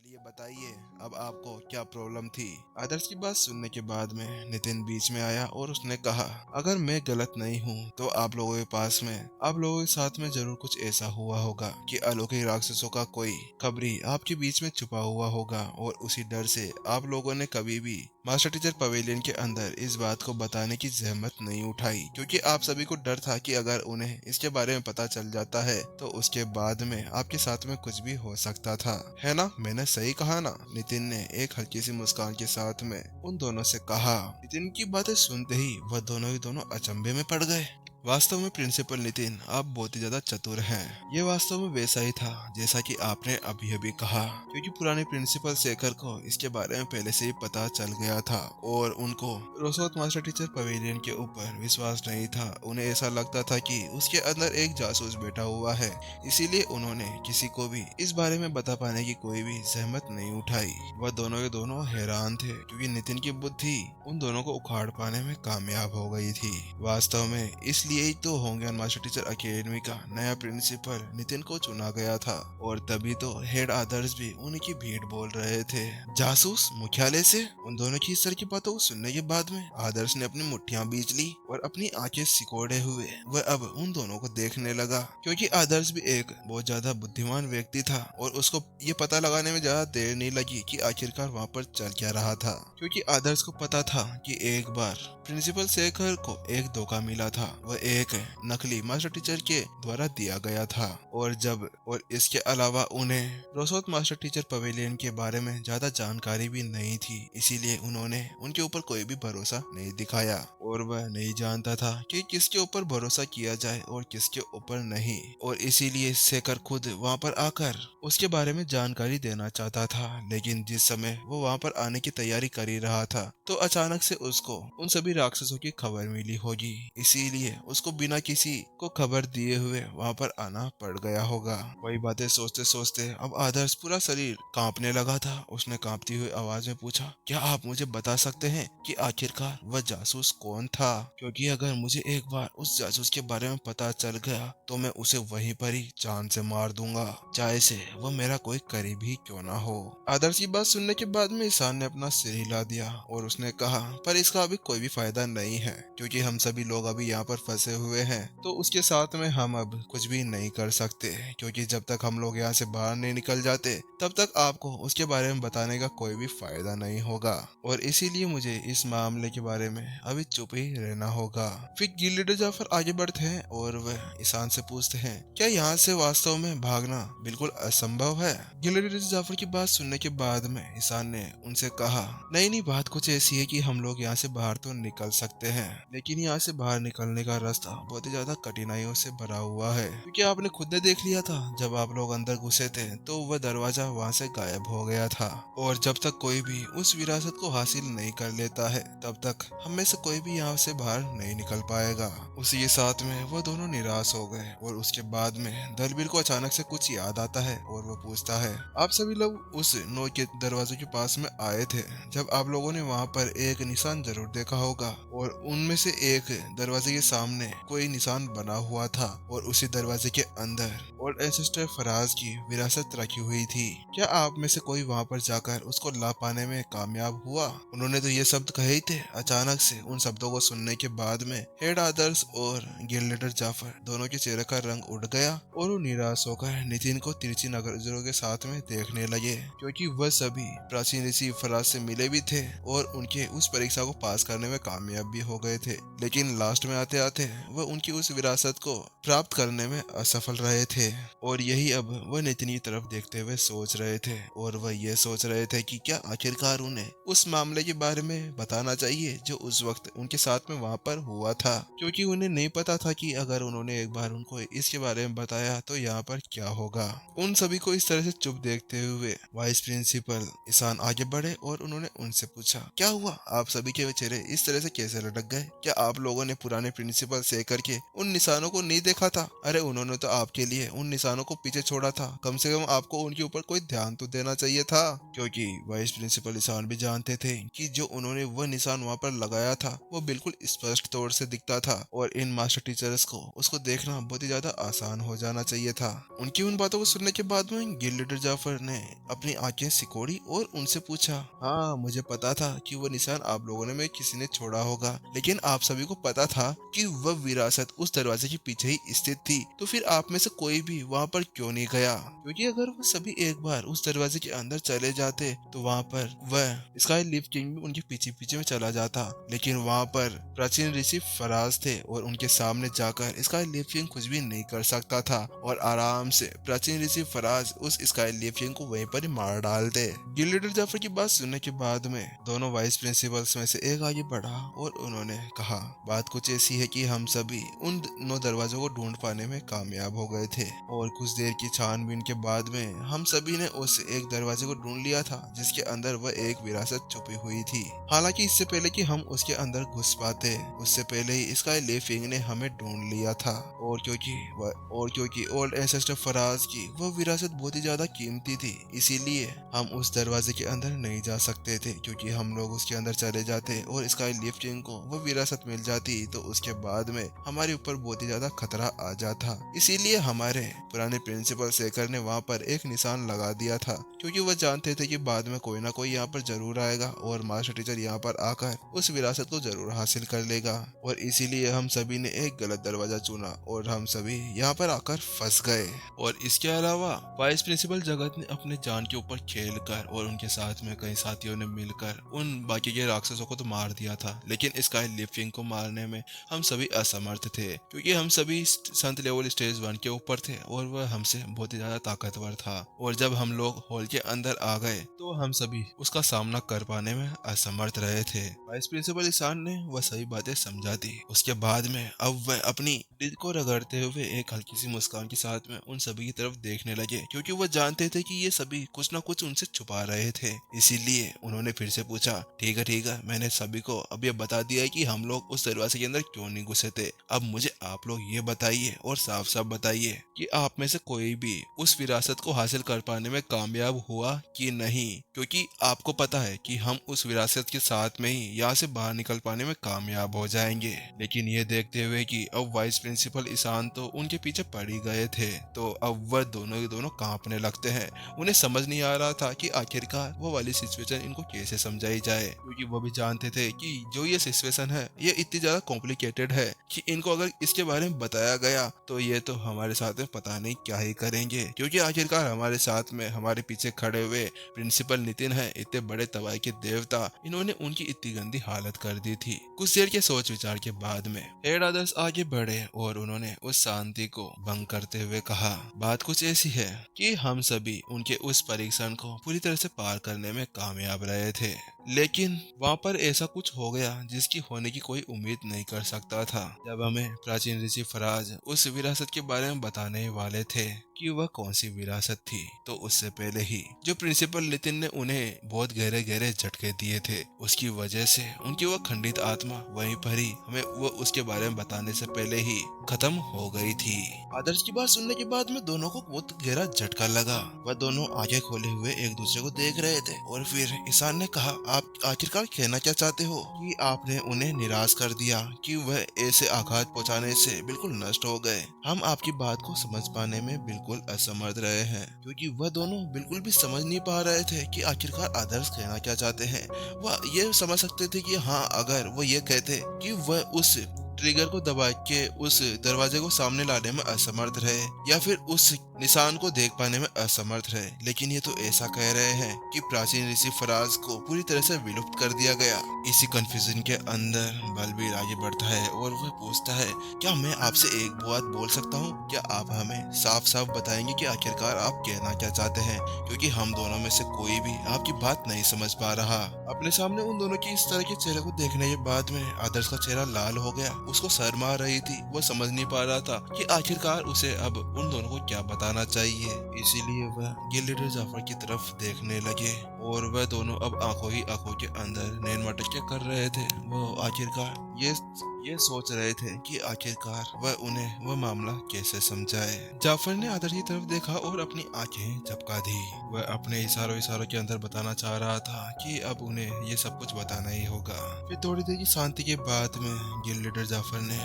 चलिए बताइए, अब आपको क्या प्रॉब्लम थी। आदर्श की बात सुनने के बाद में नितिन बीच में आया और उसने कहा, अगर मैं गलत नहीं हूँ तो आप लोगों के साथ में जरूर कुछ ऐसा हुआ होगा कि अलौकिक राक्षसों का कोई खबरी आपके बीच में छुपा हुआ होगा और उसी डर से आप लोगों ने कभी भी मास्टर टीचर पवेलियन के अंदर इस बात को बताने की जहमत नहीं उठाई, क्योंकि आप सभी को डर था कि अगर उन्हें इसके बारे में पता चल जाता है तो उसके बाद में आपके साथ में कुछ भी हो सकता था, है ना? मैंने सही कहा ना? नितिन ने एक हल्की सी मुस्कान के साथ में उन दोनों से कहा। नितिन की बातें सुनते ही वह दोनों ही दोनों अचंभे में पड़ गए। वास्तव में प्रिंसिपल नितिन, आप बहुत ही ज्यादा चतुर हैं। ये वास्तव में वैसा ही था जैसा कि आपने अभी अभी कहा, क्योंकि पुराने प्रिंसिपल शेखर को इसके बारे में पहले से ही पता चल गया था और उनको रोसोत मास्टर टीचर पवेलियन के ऊपर विश्वास नहीं था। उन्हें ऐसा लगता था कि उसके अंदर एक जासूस बैठा हुआ है, इसीलिए उन्होंने किसी को भी इस बारे में बता पाने की कोई भी जहमत नहीं उठाई। वह दोनों के दोनों हैरान थे, क्योंकि नितिन की बुद्धि उन दोनों को उखाड़ पाने में कामयाब हो गई थी। वास्तव में इसलिए ही तो होंगयान मास्टर टीचर अकेडमी का नया प्रिंसिपल नितिन को चुना गया था, और तभी तो हेड आदर्श भी उनकी भीड़ बोल रहे थे। जासूस मुख्यालय से? उन दोनों की इस तरह की बातों को सुनने के बाद में आदर्श ने अपनी मुट्ठियां बींच ली और अपनी आंखें सिकोड़े हुए वह अब उन दोनों को देखने लगा, क्योंकि आदर्श भी एक बहुत ज्यादा बुद्धिमान व्यक्ति था और उसको ये पता लगाने में ज्यादा देर नहीं लगी कि आखिरकार वहाँ पर चल क्या रहा था, क्योंकि आदर्श को पता था कि एक बार प्रिंसिपल शेखर को एक धोखा मिला था। वह एक नकली मास्टर टीचर के द्वारा दिया गया था, और इसके अलावा उन्हें रोसोत मास्टर टीचर पवेलियन के बारे में ज्यादा जानकारी भी नहीं थी, इसीलिए उन्होंने उनके ऊपर कोई भी भरोसा नहीं दिखाया और वह नहीं जानता था कि किसके ऊपर भरोसा किया जाए और किसके ऊपर नहीं, और इसीलिए शेखर खुद वहाँ पर आकर उसके बारे में जानकारी देना चाहता था। लेकिन जिस समय वो वहाँ पर आने की तैयारी कर ही रहा था तो अचानक से उसको उन सभी राक्षसों की खबर मिली होगी, इसीलिए उसको बिना किसी को खबर दिए हुए वहाँ पर आना पड़ गया होगा। वही बातें सोचते सोचते अब आदर्श पूरा शरीर कांपने लगा था। उसने कांपती हुई आवाज में पूछा, क्या आप मुझे बता सकते हैं कि आखिरकार वह जासूस कौन था? क्योंकि अगर मुझे एक बार उस जासूस के बारे में पता चल गया तो मैं उसे वहीं पर ही जान से मार दूंगा, चाहे से वह मेरा कोई करीब ही क्यों ना हो। आदर्श की बात सुनने के बाद में ईशान ने अपना सिर हिला दिया और उसने कहा, पर इसका अभी कोई भी फायदा नहीं है, क्योंकि हम सभी लोग अभी यहाँ पर फंसे हुए हैं, तो उसके साथ में हम अब कुछ भी नहीं कर सकते, क्योंकि जब तक हम लोग यहाँ से बाहर नहीं निकल जाते तब तक आपको उसके बारे में बताने का कोई भी फायदा नहीं होगा, और इसीलिए मुझे इस मामले के बारे में अभी चुप ही रहना होगा। फिर गिल लीडर जाफर आगे बढ़ते हैं और वह ईशान से पूछते हैं, क्या यहाँ से वास्तव में भागना बिल्कुल असंभव है? गिल लीडर जाफर की बात सुनने के बाद में ईशान ने उनसे कहा, नहीं नहीं, बात कुछ ऐसी है कि हम लोग यहाँ से बाहर तो निकल सकते हैं, लेकिन यहाँ से बाहर निकलने का रास्ता बहुत ही ज्यादा कठिनाइयों से भरा हुआ है, क्योंकि आपने खुद ने देख लिया था जब आप लोग अंदर घुसे थे तो वह दरवाजा वहाँ से गायब हो गया था, और जब तक कोई भी उस विरासत को हासिल नहीं कर लेता है तब तक हम में से कोई भी यहाँ से बाहर नहीं निकल पाएगा। उसी के साथ में वो दोनों निराश हो गए, और उसके बाद में दलबीर को अचानक से कुछ याद आता है और वो पूछता है, आप सभी लोग उस नो के दरवाजे के पास में आए थे, जब आप लोगों ने वहाँ पर एक निशान जरूर देखा होगा, और उनमें से एक दरवाजे के सामने कोई निशान बना हुआ था और उसी दरवाजे के अंदर ओल्ड एंसेस्टर फराज की विरासत रखी हुई थी। क्या आप में से कोई वहाँ पर जाकर उसको ला पाने में कामयाब हुआ? उन्होंने तो ये शब्द कहे ही थे। अचानक से उन शब्दों को सुनने के बाद में हेड आदर्श और गिल लीडर जाफर दोनों के चेहरे का रंग उड़ गया और वो निराश होकर नितिन को तिरछी नजरों के साथ में देखने लगे, क्योंकि वह सभी प्राचीन ऋषि फराज से मिले भी थे और उनके उस परीक्षा को पास करने में कामयाब भी हो गए थे, लेकिन लास्ट में आते आते वह उनकी उस विरासत को प्राप्त करने में असफल रहे थे। और यही अब वह नितिन की तरफ देखते हुए सोच रहे थे, और वह ये सोच रहे थे कि क्या आखिरकार उन्हें उस मामले के बारे में बताना चाहिए जो उस वक्त उनके साथ में वहां पर हुआ था, क्योंकि उन्हें नहीं पता था कि अगर उन्होंने एक बार उनको इसके बारे में बताया तो यहाँ पर क्या होगा। उन सभी को इस तरह से चुप देखते हुए वाइस प्रिंसिपल ईशान आगे बढ़े और उन्होंने उनसे पूछा, क्या हुआ? आप सभी के चेहरे इस तरह से कैसे लटक गए? क्या आप लोगों ने पुराने प्रिंसिपल प्रिंसिपल से करके उन निशानों को नहीं देखा था? अरे उन्होंने तो आपके लिए उन निशानों को पीछे छोड़ा था, कम से कम आपको उनके ऊपर कोई ध्यान तो देना चाहिए था। क्योंकि वाइस प्रिंसिपल ईशान भी जानते थे कि जो उन्होंने वह निशान वहाँ पर लगाया था वो बिल्कुल स्पष्ट तौर से दिखता था और इन मास्टर टीचर्स को उसको देखना बहुत ही ज्यादा आसान हो जाना चाहिए था। उनकी उन बातों को सुनने के बाद में गिल्ड लीडर जाफर ने अपनी आंखें सिकोड़ी और उनसे पूछा, हाँ मुझे पता था कि वह निशान आप लोगों ने में किसी ने छोड़ा होगा, लेकिन आप सभी को पता था कि वह विरासत उस दरवाजे के पीछे ही स्थित थी, तो फिर आप में से कोई भी वहाँ पर क्यों नहीं गया? क्योंकि अगर वो सभी एक बार उस दरवाजे के अंदर चले जाते तो वहाँ पर वह स्काई लीफ किंग भी उनके पीछे पीछे में चला जाता, लेकिन वहाँ पर प्राचीन ऋषि फराज थे और उनके सामने जाकर स्काई लीफ किंग कुछ भी नहीं कर सकता था और आराम से प्राचीन ऋषि फराज उस स्काई लीफ किंग को वहीं पर ही मार डालते। गिल्ड लीडर जाफर की बात सुनने के बाद में दोनों वाइस प्रिंसिपल्स में से एक आगे बढ़ा और उन्होंने कहा, बात कुछ ऐसी है कि हम सभी उन 9 दरवाजों को ढूंढ पाने में कामयाब हो गए थे और कुछ देर की छानबीन के बाद में हम सभी ने उस एक दरवाजे को ढूंढ लिया था जिसके अंदर वह एक विरासत छुपी हुई थी। हालांकि इससे पहले कि हम उसके अंदर घुस पाते, उससे पहले ही स्काई लीफिंग ने हमें ढूंढ लिया था और क्योंकि ओल्ड एंसेस्टर फराज की वह विरासत बहुत ही ज्यादा कीमती थी, इसीलिए हम उस दरवाजे के अंदर नहीं जा सकते थे, क्योंकि हम लोग उसके अंदर चले जाते और स्काई लीफिंग को वह विरासत मिल जाती तो उसके बाद में हमारे ऊपर बहुत ही ज्यादा खतरा आ जाता। इसीलिए हमारे पुराने प्रिंसिपल सेकर ने वहाँ पर एक निशान लगा दिया था, क्योंकि वह जानते थे कि बाद में कोई ना कोई यहाँ पर जरूर आएगा और मास्टर टीचर यहाँ पर आकर उस विरासत को जरूर हासिल कर लेगा, और इसीलिए हम सभी ने एक गलत दरवाजा चुना और हम सभी यहाँ पर आकर फंस गए। और इसके अलावा वाइस प्रिंसिपल जगत ने अपने जान के ऊपर खेल कर और उनके साथ में कई साथियों ने मिलकर उन बाकी के राक्षसों को तो मार दिया था, लेकिन स्काई लीफिंग को मारने में हम सभी असमर्थ थे, क्योंकि हम सभी संत लेवल स्टेज 1 के ऊपर थे और वह हमसे बहुत ही ज्यादा ताकतवर था। और जब हम लोग हॉल के अंदर आ गए तो हम सभी उसका सामना कर पाने में असमर्थ रहे थे। वाइस प्रिंसिपल ईशान ने वह सही बातें समझा दी। उसके बाद में अब वह अपनी दिल को रगड़ते हुए एक हल्की सी मुस्कान के साथ में उन सभी की तरफ देखने लगे, क्योंकि वह जानते थे कि ये सभी कुछ न कुछ उनसे छुपा रहे थे। इसीलिए उन्होंने फिर से पूछा, ठीक है, मैंने सभी को अब ये बता दिया है कि हम लोग उस दरवाजे के अंदर क्यों नहीं घुसे थे। अब मुझे आप लोग ये बताइए और साफ साफ बताइए कि आप में से कोई भी उस विरासत को हासिल कर पाने में कामयाब हुआ कि नहीं, क्योंकि आपको पता है कि हम उस विरासत के साथ में ही यहाँ से बाहर निकल पाने में कामयाब हो जाएंगे। लेकिन ये देखते हुए कि अब वाइस प्रिंसिपल ईशान तो उनके पीछे पड़ ही गए थे, तो अब वह दोनों के दोनों कांपने लगते हैं। उन्हें समझ नहीं आ रहा था कि आखिरकार वो वाली सिचुएशन इनको कैसे समझाई जाए, क्योंकि वो भी जानते थे कि जो ये सिचुएशन है ये इतनी ज्यादा कॉम्प्लिकेटेड है कि इनको अगर इसके बारे में बताया गया तो ये तो हमारे साथ में पता नहीं क्या ही करेंगे, क्योंकि आखिरकार हमारे साथ में हमारे पीछे खड़े हुए प्रिंसिपल नितिन है, इतने बड़े तबाही के देवता, इन्होंने उनकी इतनी गंदी हालत कर दी थी। कुछ देर के सोच विचार के बाद में हेड आदर्श आगे बढ़े और उन्होंने उस शांति को भंग करते हुए कहा, बात कुछ ऐसी है कि हम सभी उनके उस परीक्षण को पूरी तरह से पार करने में कामयाब रहे थे, लेकिन वहाँ पर ऐसा कुछ हो गया जिसकी होने की कोई उम्मीद नहीं कर सकता था। जब हमें प्राचीन ऋषि फराज उस विरासत के बारे में बताने वाले थे कि वह कौन सी विरासत थी, तो उससे पहले ही जो प्रिंसिपल नितिन ने उन्हें बहुत गहरे गहरे झटके दिए थे, उसकी वजह से उनकी वह खंडित आत्मा वहीं पर ही हमें वो उसके बारे में बताने से पहले ही खत्म हो गई थी। आदर्श की बात सुनने के बाद में दोनों को बहुत गहरा झटका लगा। वह दोनों आंखें खोले हुए एक दूसरे को देख रहे थे और फिर ईशान ने कहा, आप आखिरकार कहना क्या चाहते हो कि आपने उन्हें निराश कर दिया, कि वह ऐसे आघात पहुंचाने से बिल्कुल नष्ट हो गए। हम आपकी बात को समझ पाने में बिल्कुल असमर्थ रहे हैं, क्योंकि वह दोनों बिल्कुल भी समझ नहीं पा रहे थे कि आखिरकार आदर्श कहना क्या चाहते हैं। वह ये समझ सकते थे कि हाँ, अगर वो ये कहते कि वह उस ट्रिगर को दबा के उस दरवाजे को सामने लाने में असमर्थ रहे या फिर उस निशान को देख पाने में असमर्थ रहे, लेकिन ये तो ऐसा कह रहे हैं कि प्राचीन ऋषि फराज को पूरी तरह से विलुप्त कर दिया गया। इसी कंफ्यूजन के अंदर बलबीर आगे बढ़ता है और वह पूछता है, क्या मैं आपसे एक बात बोल सकता हूँ? क्या आप हमें साफ साफ बताएंगे कि आखिरकार आप कहना क्या चाहते हैं, क्योंकि हम दोनों में से कोई भी आपकी बात नहीं समझ पा रहा। अपने सामने उन दोनों की इस तरह के चेहरे को देखने के बाद में आदर्श का चेहरा लाल हो गया। उसको शर्म आ रही थी, वो समझ नहीं पा रहा था कि आखिरकार उसे अब उन दोनों को क्या बताना चाहिए। इसीलिए वह गिल्ड लीडर जाफर की तरफ देखने लगे और वह दोनों अब आंखों ही आंखों के अंदर नैन मटकियां कर रहे थे। वो आखिरकार ये ये सोच रहे थे कि आखिरकार वह उन्हें वह मामला कैसे समझाए। जाफर ने आदर्श की तरफ देखा और अपनी आंखें झपका दी। वह अपने इशारों इशारों के अंदर बताना चाह रहा था कि अब उन्हें ये सब कुछ बताना ही होगा। फिर थोड़ी देर की शांति के बाद में गिल्ड लीडर जाफर ने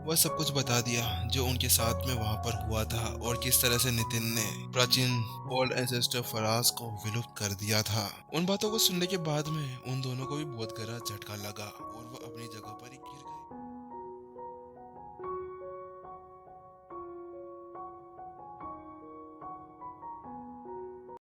वह सब कुछ बता दिया जो उनके साथ में वहां पर हुआ था और किस तरह से नितिन ने प्राचीन ओल्ड एंसेस्टर फराज को विलुप्त कर दिया था। उन बातों को सुनने के बाद में उन दोनों को भी बहुत गहरा झटका लगा और वह अपनी जगह पर ही गिर गए।